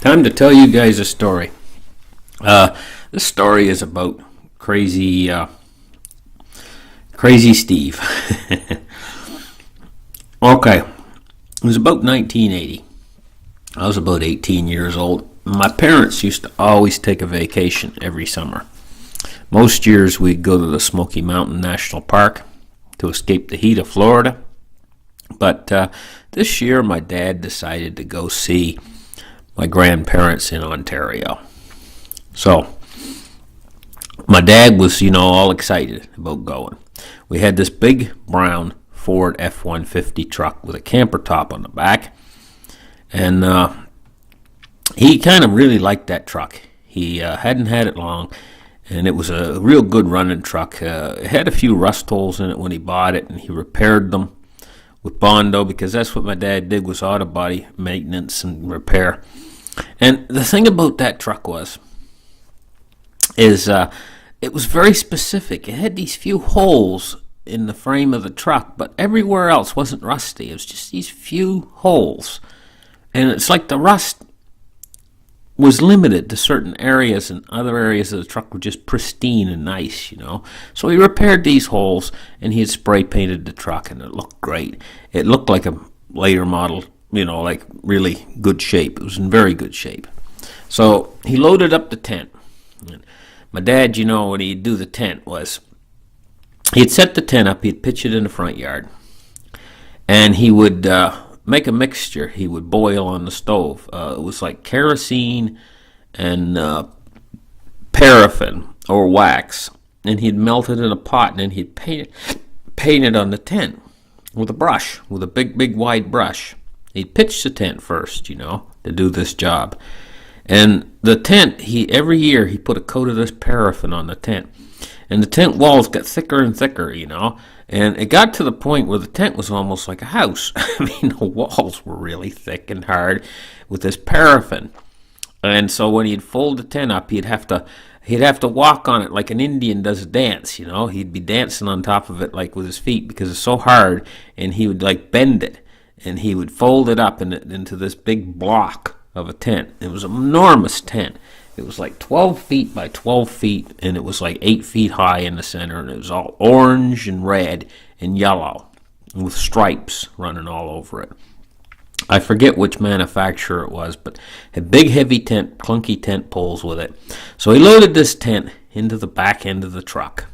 Time to tell you guys a story. This story is about crazy Steve. Okay, it was about 1980. I was about 18 years old. My parents used to always take a vacation every summer. Most years we'd go to the Smoky Mountain National Park to escape the heat of Florida. But this year my dad decided to go see my grandparents in Ontario. So my dad was, all excited about going. We had this big brown Ford F-150 truck with a camper top on the back. And he kind of really liked that truck. He hadn't had it long, and it was a real good running truck. It had a few rust holes in it when he bought it, and he repaired them with Bondo, because that's what my dad did, was auto body maintenance and repair. And the thing about that truck is it was very specific. It had these few holes in the frame of the truck, but everywhere else wasn't rusty. It was just these few holes. And it's like the rust was limited to certain areas, and other areas of the truck were just pristine and nice, So he repaired these holes, and he had spray painted the truck, and it looked great. It looked like a later model, like really good shape. It was in very good shape. So he loaded up the tent. My dad, when he'd do the tent was, he'd set the tent up, he'd pitch it in the front yard, and he would make a mixture he would boil on the stove. It was like kerosene and paraffin or wax, and he'd melt it in a pot, and then he'd paint it on the tent with a brush, with a big wide brush. He'd pitch the tent first, to do this job. And the tent, every year he put a coat of this paraffin on the tent. And the tent walls got thicker and thicker, And it got to the point where the tent was almost like a house. The walls were really thick and hard with this paraffin. And so when he'd fold the tent up, he'd have to walk on it like an Indian does a dance, He'd be dancing on top of it like with his feet because it's so hard, and he would like bend it. And he would fold it up into this big block of a tent. It was an enormous tent. It was like 12 feet by 12 feet, and it was like 8 feet high in the center, and it was all orange and red and yellow with stripes running all over it. I forget which manufacturer it was, but had big, heavy tent, clunky tent poles with it. So he loaded this tent into the back end of the truck,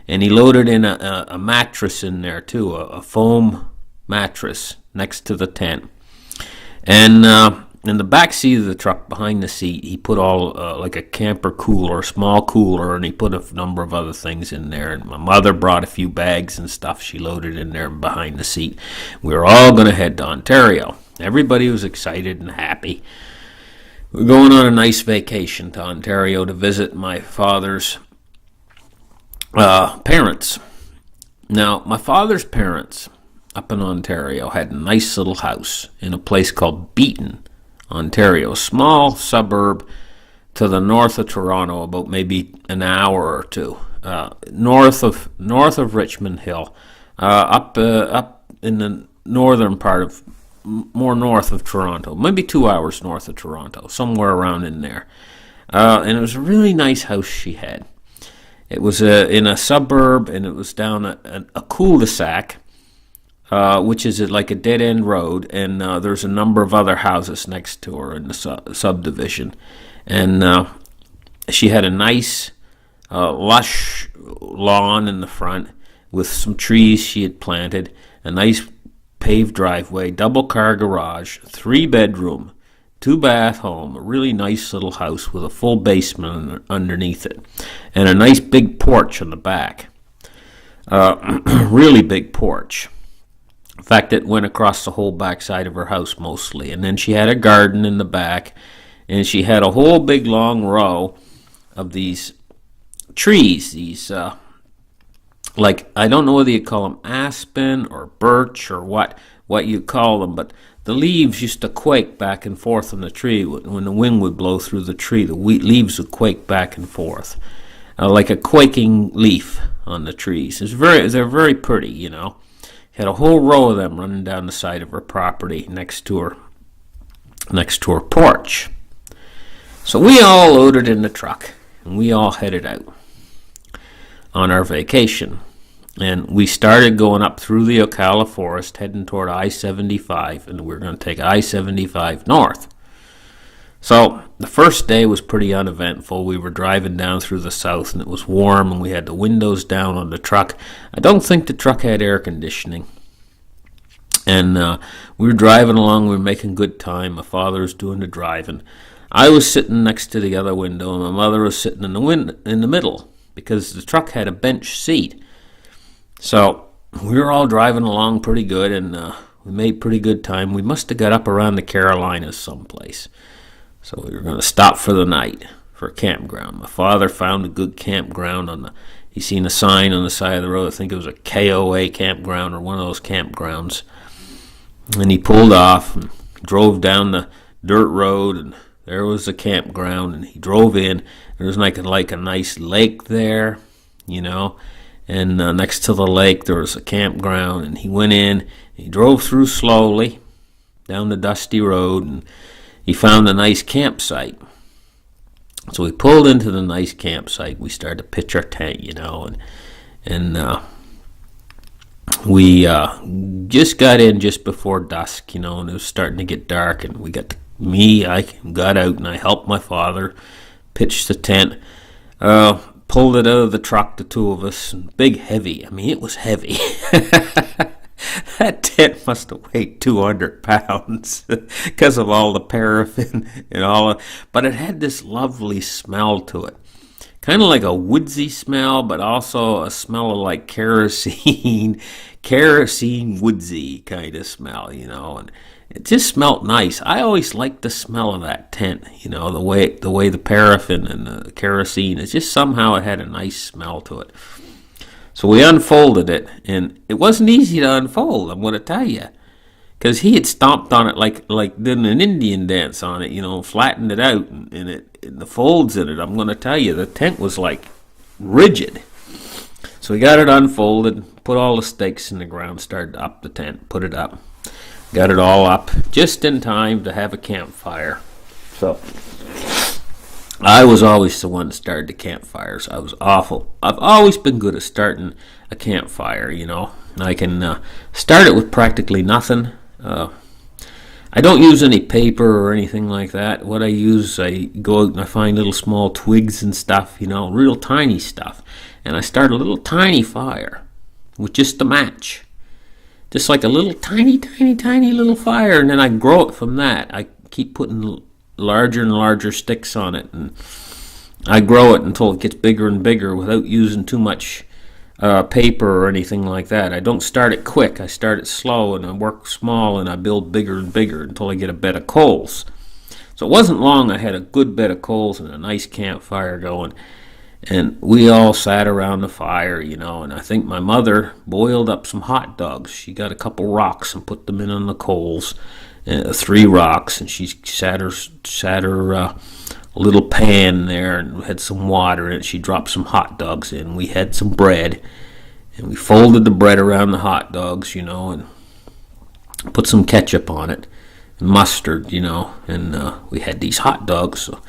and he loaded in a mattress in there too, a foam mattress next to the tent. And in the back seat of the truck, behind the seat, he put all like a camper cooler, small cooler, and he put a number of other things in there. And my mother brought a few bags and stuff she loaded in there behind the seat. We were all going to head to Ontario. Everybody was excited and happy. We're going on a nice vacation to Ontario to visit my father's parents. Now, my father's parents up in Ontario had a nice little house in a place called Beaton, Ontario, a small suburb to the north of Toronto, about maybe an hour or two north of Richmond Hill, up in the northern part of, more north of Toronto, maybe 2 hours north of Toronto, somewhere around in there. And it was a really nice house she had. It was in a suburb, and it was down a cul-de-sac, which is like a dead-end road, and there's a number of other houses next to her in the subdivision. And she had a nice, lush lawn in the front with some trees she had planted, a nice paved driveway, double-car garage, 3-bedroom, 2-bath home, a really nice little house with a full basement underneath it, and a nice big porch on the back. Really big porch. In fact, it went across the whole backside of her house mostly. And then she had a garden in the back, and she had a whole big long row of these trees, these, like, I don't know whether you call them aspen or birch or what you call them, but the leaves used to quake back and forth on the tree. When the wind would blow through the tree, the leaves would quake back and forth, like a quaking leaf on the trees. They're very pretty, Had a whole row of them running down the side of her property next to her porch. So we all loaded in the truck, and we all headed out on our vacation. And we started going up through the Ocala Forest, heading toward I-75, and we were going to take I-75 north. So the first day was pretty uneventful. We were driving down through the south, and it was warm, and we had the windows down on the truck. I don't think the truck had air conditioning. And we were driving along. We were making good time. My father was doing the driving. I was sitting next to the other window, and my mother was sitting in the middle, because the truck had a bench seat. So we were all driving along pretty good, and we made pretty good time. We must have got up around the Carolinas someplace. So we were going to stop for the night for a campground. My father found a good campground he seen a sign on the side of the road. I think it was a KOA campground or one of those campgrounds. And he pulled off and drove down the dirt road, and there was the campground, and he drove in. There was like a nice lake there, and next to the lake there was a campground, and he went in, and he drove through slowly down the dusty road, and he found a nice campsite. So we pulled into the nice campsite. We started to pitch our tent, and we just got in just before dusk, and it was starting to get dark, and I got out and I helped my father pitch the tent, pulled it out of the truck, the two of us, and big heavy. I mean, it was heavy. That tent must have weighed 200 pounds because of all the paraffin and but it had this lovely smell to it. Kind of like a woodsy smell, but also a smell of like kerosene woodsy kind of smell, and it just smelled nice. I always liked the smell of that tent, the way the paraffin and the kerosene, it just somehow it had a nice smell to it. So we unfolded it, and it wasn't easy to unfold, I'm going to tell you, because he had stomped on it like did an Indian dance on it, flattened it out, and the folds in it, I'm going to tell you, the tent was like rigid. So we got it unfolded, put all the stakes in the ground, started to up the tent, put it up, got it all up, just in time to have a campfire. So I was always the one that started the campfires. I was awful. I've always been good at starting a campfire, I can start it with practically nothing. I don't use any paper or anything like that. What I use, I go out and I find little small twigs and stuff, real tiny stuff. And I start a little tiny fire with just a match. Just like a little tiny little fire. And then I grow it from that. I keep putting larger and larger sticks on it, and I grow it until it gets bigger and bigger without using too much paper or anything like that. I don't start it quick. I start it slow, and I work small, and I build bigger and bigger until I get a bed of coals. So it wasn't long I had a good bed of coals and a nice campfire going, and we all sat around the fire, and I think my mother boiled up some hot dogs. She got a couple rocks and put them in on the coals, 3 rocks, and she sat her little pan there and had some water in it. She dropped some hot dogs in. We had some bread, and we folded the bread around the hot dogs, and put some ketchup on it and mustard, and we had these hot dogs. So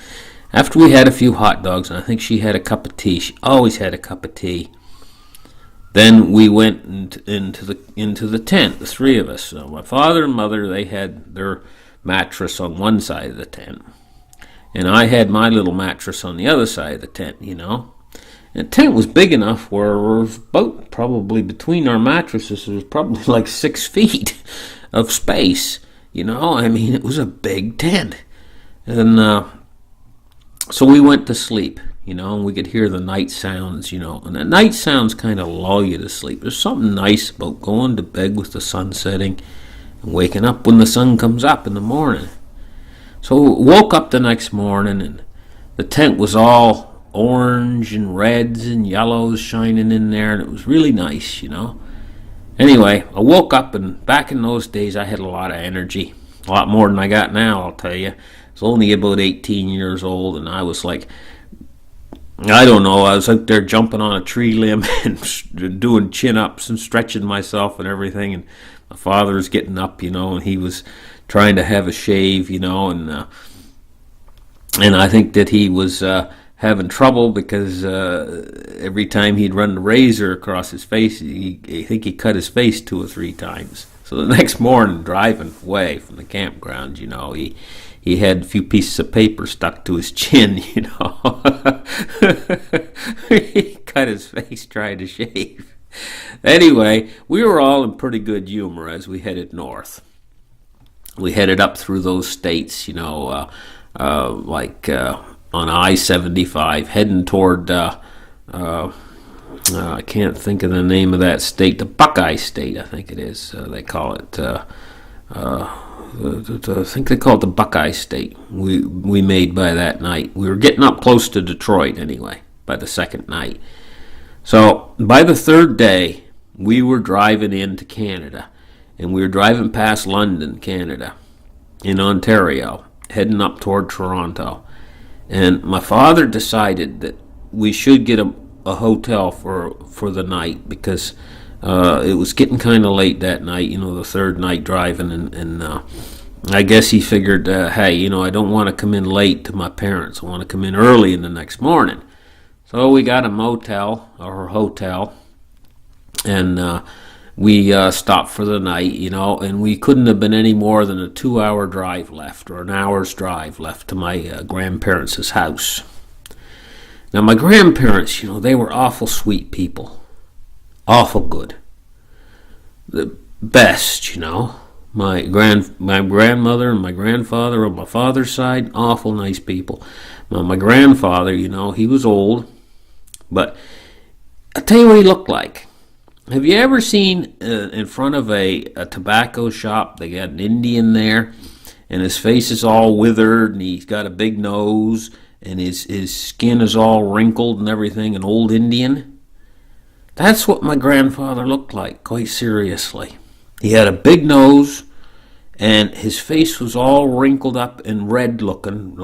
after we had a few hot dogs, and I think she had a cup of tea. She always had a cup of tea. Then we went into the tent, the 3 of us. So my father and mother, they had their mattress on one side of the tent, and I had my little mattress on the other side of the tent, And the tent was big enough where it was about, probably between our mattresses, there was probably like 6 feet of space, I mean, it was a big tent. And so we went to sleep, and we could hear the night sounds, and the night sounds kind of lull you to sleep. There's something nice about going to bed with the sun setting and waking up when the sun comes up in the morning. So we woke up the next morning, and the tent was all orange and reds and yellows shining in there, and it was really nice, Anyway, I woke up, and back in those days I had a lot of energy, a lot more than I got now, I'll tell you. I was only about 18 years old, and I was like, I don't know, I was out there jumping on a tree limb and doing chin-ups and stretching myself and everything, and my father was getting up, and he was trying to have a shave, and And I think that he was having trouble because every time he'd run the razor across his face, I think he cut his face 2 or 3 times. So the next morning, driving away from the campground, he had a few pieces of paper stuck to his chin, He cut his face trying to shave. Anyway, we were all in pretty good humor as we headed north. We headed up through those states, like on I-75, heading toward, I can't think of the name of that state, the Buckeye State, I think it is. They call it, I think they call it the Buckeye State. We made by that night. We were getting up close to Detroit anyway, by the second night. So by the third day, we were driving into Canada, and we were driving past London, Canada, in Ontario, heading up toward Toronto. And my father decided that we should get a hotel for the night because it was getting kind of late that night, the third night driving. And I guess he figured, hey, I don't want to come in late to my parents. I want to come in early in the next morning. So we got a motel or a hotel, and we stopped for the night, and we couldn't have been any more than a 2-hour drive left or an hour's drive left to my grandparents' house. Now, my grandparents, they were awful sweet people, awful good, the best, My grandmother and my grandfather on my father's side, awful nice people. Now, my grandfather, he was old, but I'll tell you what he looked like. Have you ever seen in front of a tobacco shop, they got an Indian there, and his face is all withered, and he's got a big nose, and his skin is all wrinkled and everything, an old Indian? That's what my grandfather looked like, quite seriously. He had a big nose, and his face was all wrinkled up and red looking,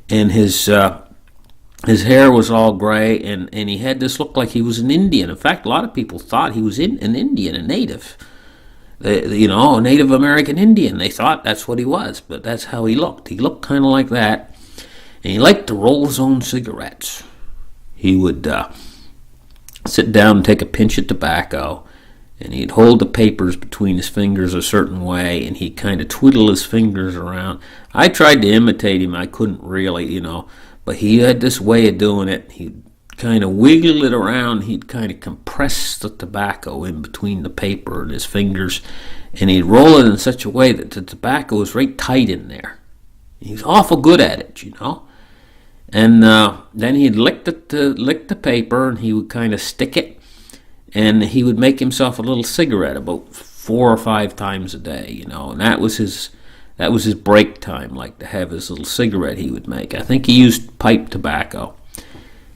and his hair was all gray, and he had this look like he was an Indian. In fact, a lot of people thought he was an Indian, a native. A Native American Indian. They thought that's what he was, but that's how he looked. He looked kind of like that, and he liked to roll his own cigarettes. He would sit down and take a pinch of tobacco, and he'd hold the papers between his fingers a certain way, and he'd kind of twiddle his fingers around. I tried to imitate him. I couldn't really, but he had this way of doing it. He'd kind of wiggle it around. He'd kind of compress the tobacco in between the paper and his fingers, and he'd roll it in such a way that the tobacco was right tight in there. He was awful good at it, And then he'd lick the paper, and he would kind of stick it, and he would make himself a little cigarette about 4 or 5 times a day, and that was his break time, like to have his little cigarette he would make. I think he used pipe tobacco.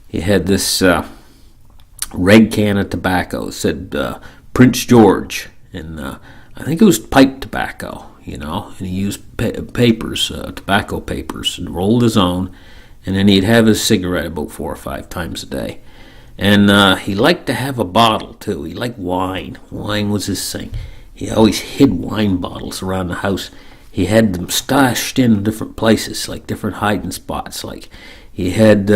He had this red can of tobacco. It said Prince George, and I think it was pipe tobacco, and he used tobacco papers, and rolled his own, and then he'd have his cigarette about 4 or 5 times a day. And he liked to have a bottle, too. He liked wine. Wine was his thing. He always hid wine bottles around the house. He had them stashed in different places, like different hiding spots. Like he had,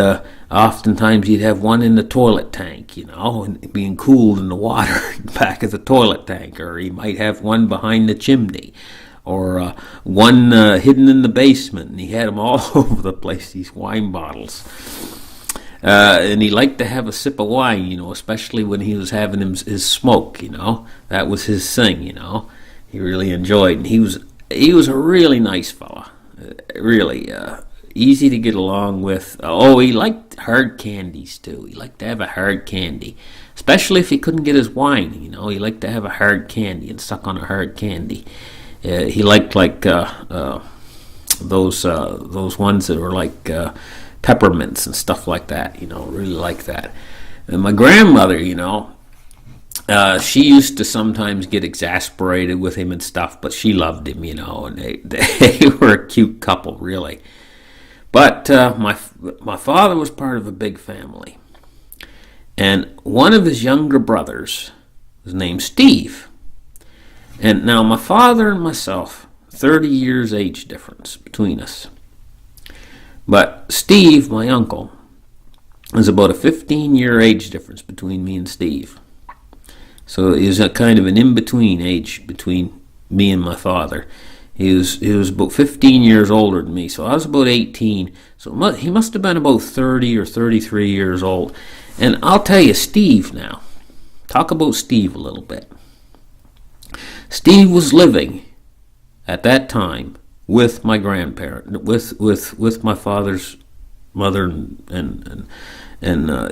oftentimes he'd have one in the toilet tank, and being cooled in the water back of the toilet tank. Or he might have one behind the chimney. Or one hidden in the basement. And he had them all over the place, these wine bottles. And he liked to have a sip of wine, especially when he was having his smoke, That was his thing, He really enjoyed. And he was a really nice fella. Really easy to get along with. Oh, he liked hard candies, too. He liked to have a hard candy. Especially if he couldn't get his wine, He liked to have a hard candy and suck on a hard candy. He liked, those ones that were like... peppermints and stuff like that, really like that. And my grandmother, she used to sometimes get exasperated with him and stuff, but she loved him, and they were a cute couple, really. But my father was part of a big family, and one of his younger brothers was named Steve. And now my father and myself, 30 years age difference between us. But Steve, my uncle, there's about a 15-year age difference between me and Steve. So he was a kind of an in-between age between me and my father. He was about 15 years older than me, so I was about 18. So he must have been about 30 or 33 years old. And I'll tell you, Steve now. Talk about Steve a little bit. Steve was living at that time with my grandparent, with my father's mother, and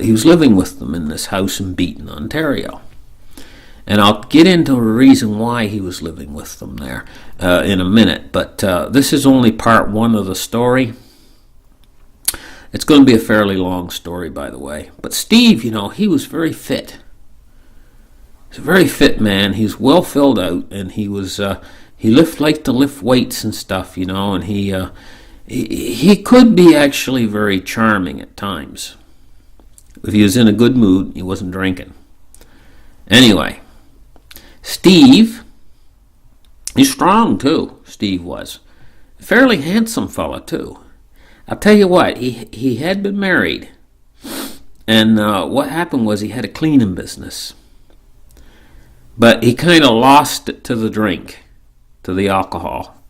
he was living with them in this house in Beaton, Ontario. And I'll get into a reason why he was living with them there in a minute. But this is only part one of the story. It's going to be a fairly long story, by the way. But Steve, he was very fit. He's a very fit man. He's well filled out, and he liked to lift weights and stuff, and he could be actually very charming at times. If he was in a good mood, he wasn't drinking. Anyway, Steve, he's strong too, Steve was. A fairly handsome fella too. I'll tell you what, he had been married, and what happened was he had a cleaning business. But he kind of lost it to the drink, to the alcohol.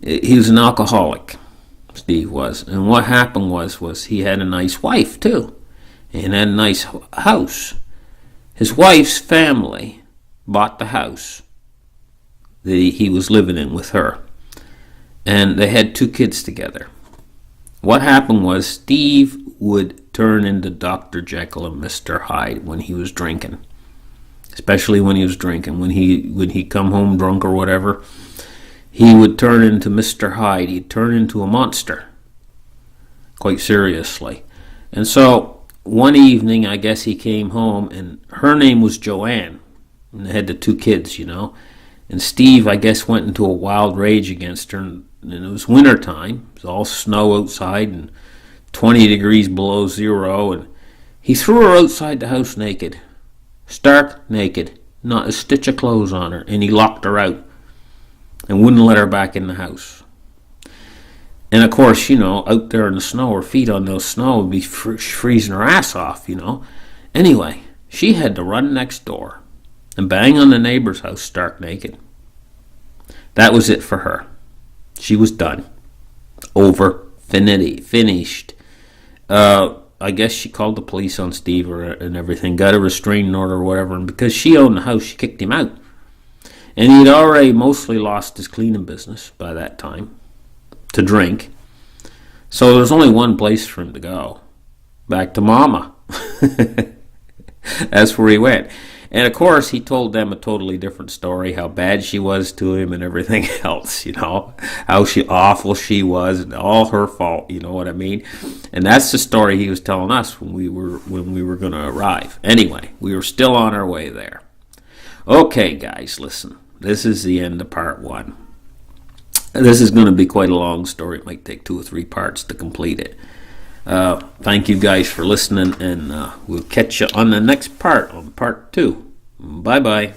He was an alcoholic, Steve was. And what happened was he had a nice wife too, and had a nice house. His wife's family bought the house that he was living in with her, and they had 2 kids together. What happened was Steve would turn into Dr. Jekyll and Mr. Hyde when he was drinking, especially when he was drinking. When he come home drunk or whatever, he would turn into Mr. Hyde. He'd turn into a monster, quite seriously. And so one evening, I guess he came home, and her name was Joanne, and they had the 2 kids, And Steve, I guess, went into a wild rage against her, and it was winter time. It was all snow outside and 20 degrees below zero, and he threw her outside the house naked, stark naked, not a stitch of clothes on her, and he locked her out and wouldn't let her back in the house. And of course, out there in the snow, her feet on the snow would be freezing her ass off, Anyway, she had to run next door and bang on the neighbor's house stark naked. That was it for her. She was done. Over. Finished. I guess she called the police on Steve and everything, got a restraining order or whatever, and because she owned the house, she kicked him out. And he'd already mostly lost his cleaning business by that time to drink. So there was only one place for him to go. Back to Mama. That's where he went. And of course, he told them a totally different story, how bad she was to him and everything else, how awful she was, and all her fault, you know what I mean? And that's the story he was telling us when we were going to arrive. Anyway, we were still on our way there. Okay, guys, listen. This is the end of part 1. This is going to be quite a long story. It might take 2 or 3 parts to complete it. Thank you guys for listening, and we'll catch you on the next part, on part 2. Bye-bye.